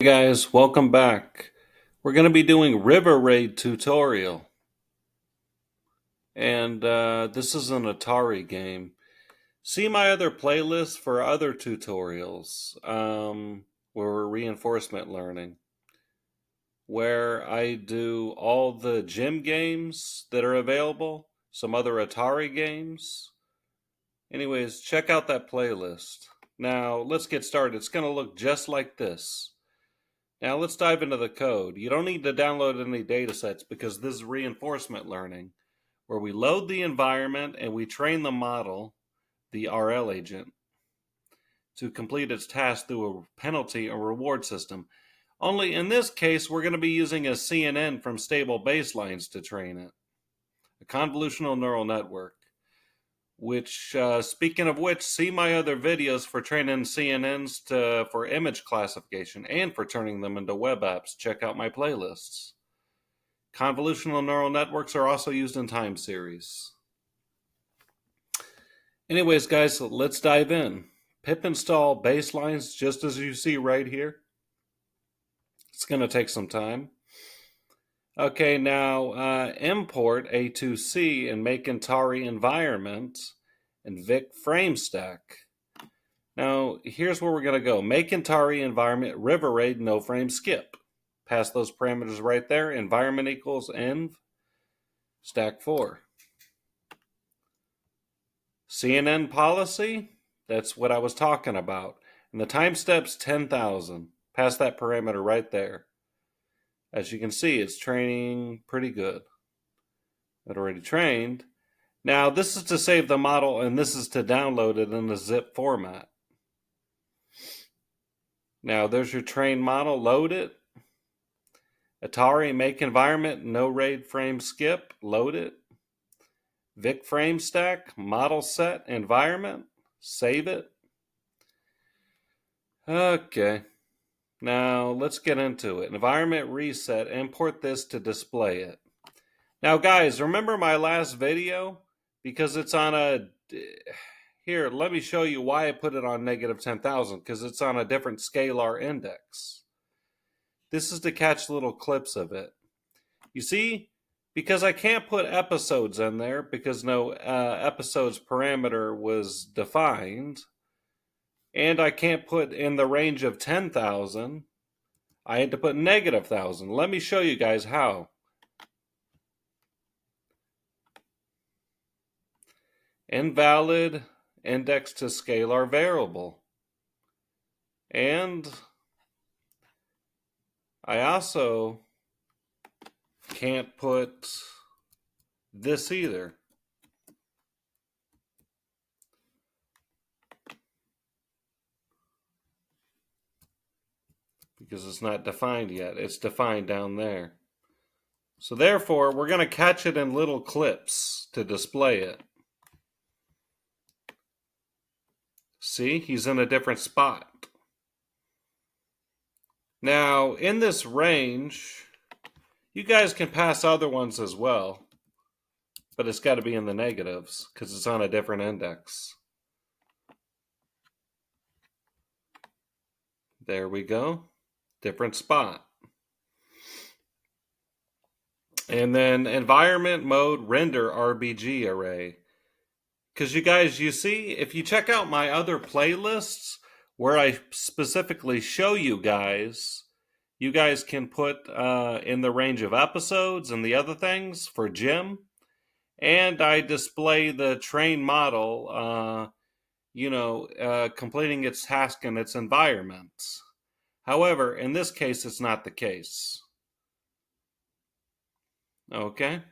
Hey guys, welcome back. We're going to be doing RiverRaid tutorial. And this is an Atari game. See my other playlists for other tutorials where we're reinforcement learning. Where I do all the gym games that are available, some other Atari games. Anyways, check out that playlist. Now, let's get started. It's going to look just like this. Now let's dive into the code. You don't need to download any datasets because this is reinforcement learning, where we load the environment and we train the model, the RL agent, to complete its task through a penalty or reward system. Only in this case, we're going to be using a CNN from StableBaselines to train it, a convolutional neural network. Which, speaking of which, see my other videos for training CNNs for image classification and for turning them into web apps. Check out my playlists. Convolutional neural networks are also used in time series. Anyways, guys, let's dive in. Pip install baselines just as you see right here. It's going to take some time. Okay, now import A2C and make Atari environment and Vic frame stack. Now, here's where we're going to go. Make Atari environment RiverRaid no frame skip. Pass those parameters right there. Environment equals env stack 4. CNN policy, that's what I was talking about. And the time step's 10,000. Pass that parameter right there. As you can see, it's training pretty good. It already trained. Now, this is to save the model, and this is to download it in a zip format. Now, there's your train model. Load it. Atari make environment, no RAID frame skip. Load it. Vic frame stack, model set, environment. Save it. Okay. Now, let's get into it. Environment reset. Import this to display it. Now, guys, remember my last video? Because it's on a... Here, let me show you why I put it on negative 10,000. Because it's on a different scalar index. This is to catch little clips of it. You see? Because I can't put episodes in there because no episodes parameter was defined. And I can't put in the range of 10,000. I had to put negative 1,000. Let me show you guys how. Invalid index to scalar variable. And I also can't put this either. Because it's not defined yet. It's defined down there. So therefore, we're going to catch it in little clips to display it. See, he's in a different spot. Now, in this range, you guys can pass other ones as well, but it's got to be in the negatives because it's on a different index. There we go. Different spot. And then environment mode render RBG array. Because you guys, you see, if you check out my other playlists where I specifically show you guys can put in the range of episodes and the other things for gym. And I display the train model, completing its task in its environment. However, in this case, it's not the case. Okay?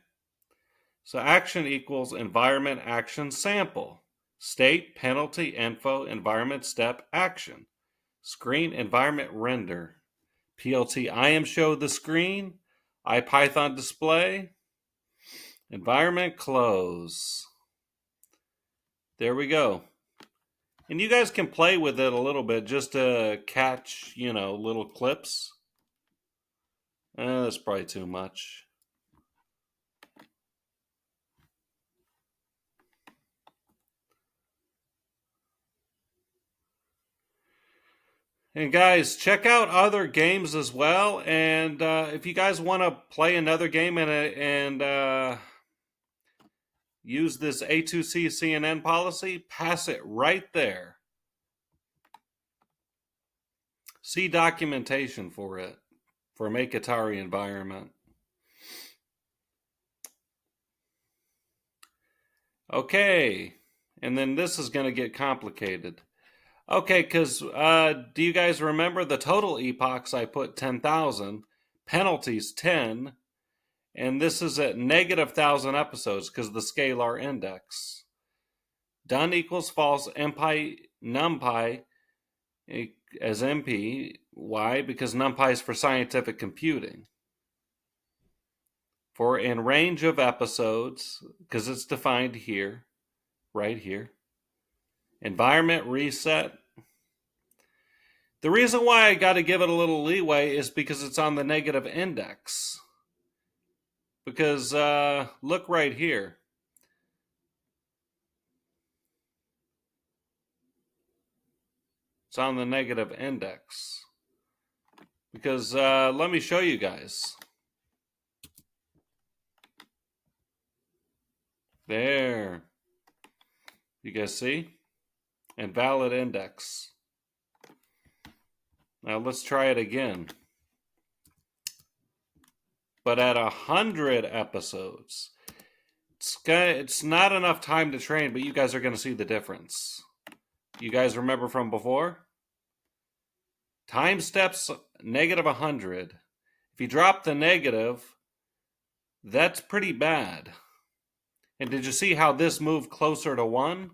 So action equals environment action sample. State, penalty, info, environment step, action. Screen, environment render. PLT IM show the screen. IPython display. Environment close. There we go. And you guys can play with it a little bit just to catch, little clips. That's probably too much. And guys, check out other games as well. And if you guys want to play another game and use this A2C CNN policy, pass it right there. See documentation for it, for Make Atari environment. Okay, and then this is going to get complicated. Okay, because do you guys remember the total epochs? I put 10,000, penalties 10, and this is at negative 1,000 episodes because the scalar index. Done equals false, numpy as NP. Why? Because numpy is for scientific computing. For in range of episodes, because it's defined here, right here. Environment reset. The reason why I got to give it a little leeway is because it's on the negative index. Because look right here. It's on the negative index. Because let me show you guys. There. You guys see? Invalid index. Now let's try it again. But at 100 episodes, it's not enough time to train, but you guys are going to see the difference. You guys remember from before? Time steps negative 100. If you drop the negative, that's pretty bad. And did you see how this moved closer to 1?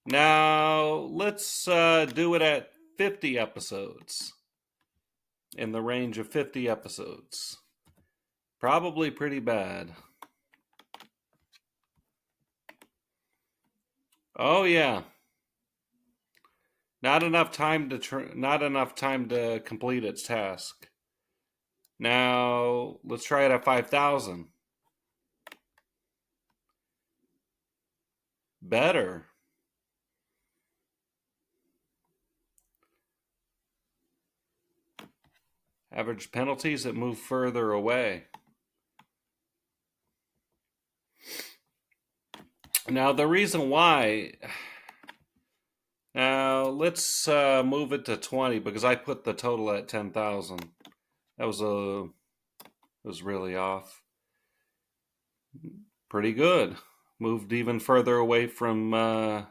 Now, let's do it at 50 episodes. In the range of 50 episodes. Probably pretty bad. Oh yeah. Not enough time to complete its task. Now, let's try it at 5,000. Better. Average penalties that move further away. Now, the reason why... Now, let's move it to 20 because I put the total at 10,000. That was really off. Pretty good. Moved even further away from...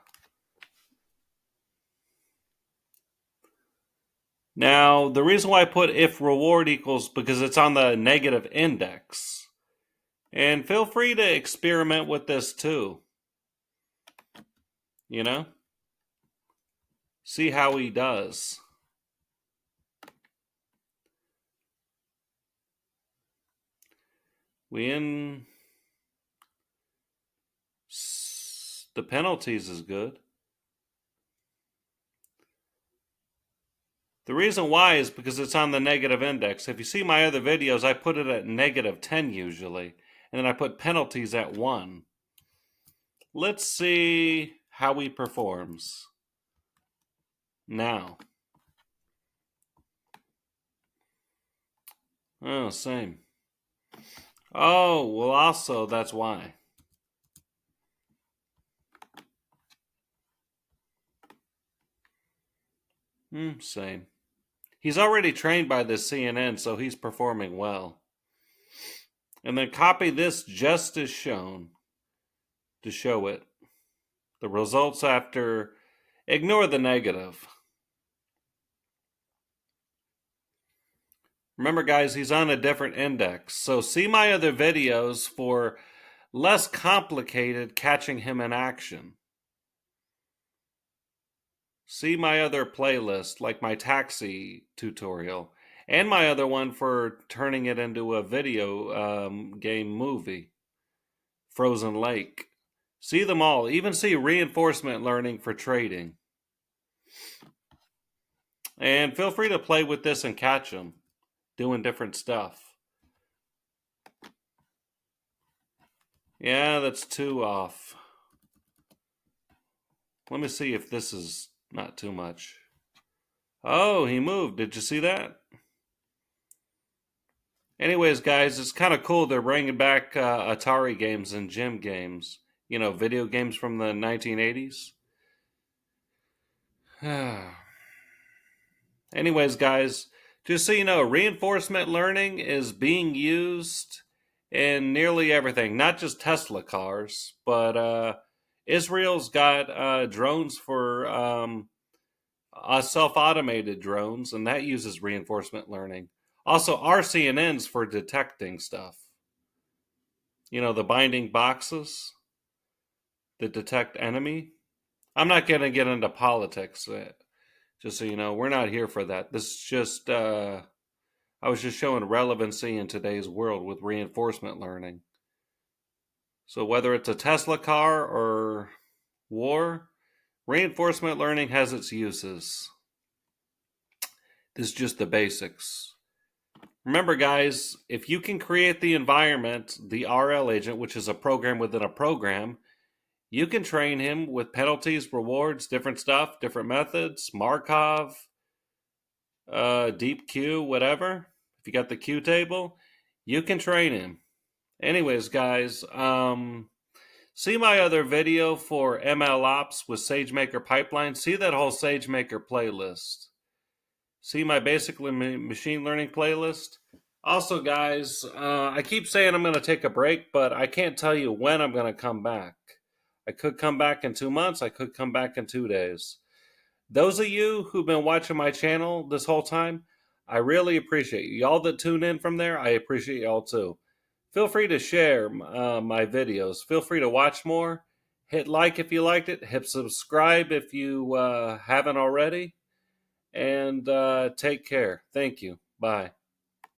Now, the reason why I put if reward equals because it's on the negative index. And feel free to experiment with this too. You know? See how he does. The penalties is good. The reason why is because it's on the negative index. If you see my other videos, I put it at negative 10 usually. And then I put penalties at 1. Let's see how he performs. Now. Oh, same. Oh, well also that's why. Same. He's already trained by this CNN, so he's performing well. And then copy this just as shown to show it. The results after, ignore the negative. Remember guys, he's on a different index. So see my other videos for less complicated catching him in action. See my other playlist, like my taxi tutorial, and my other one for turning it into a video game movie, Frozen Lake. See them all. Even see reinforcement learning for trading. And feel free to play with this and catch them, doing different stuff. Yeah, that's 2 off. Let me see if this is not too much. Oh, he moved. Did you see that? Anyways, guys, it's kind of cool they're bringing back Atari games and gym games. You know, video games from the 1980s. Anyways, guys, just so you know, reinforcement learning is being used in nearly everything, not just Tesla cars, but Israel's got drones for self automated drones, and that uses reinforcement learning. Also, RCNNs for detecting stuff. You know, the binding boxes that detect enemy. I'm not going to get into politics, just so you know. We're not here for that. This is just, I was just showing relevancy in today's world with reinforcement learning. So, whether it's a Tesla car or war, reinforcement learning has its uses. This is just the basics. Remember, guys, if you can create the environment, the RL agent, which is a program within a program, you can train him with penalties, rewards, different stuff, different methods, Markov, deep Q, whatever. If you got the Q table, you can train him. Anyways, guys, see my other video for ML Ops with SageMaker Pipeline. See that whole SageMaker playlist. See my basic machine learning playlist. Also, guys, I keep saying I'm going to take a break, but I can't tell you when I'm going to come back. I could come back in 2 months. I could come back in 2 days. Those of you who've been watching my channel this whole time, I really appreciate you. Y'all that tune in from there, I appreciate y'all too. Feel free to share my videos. Feel free to watch more. Hit like if you liked it. Hit subscribe if you haven't already. And take care. Thank you. Bye.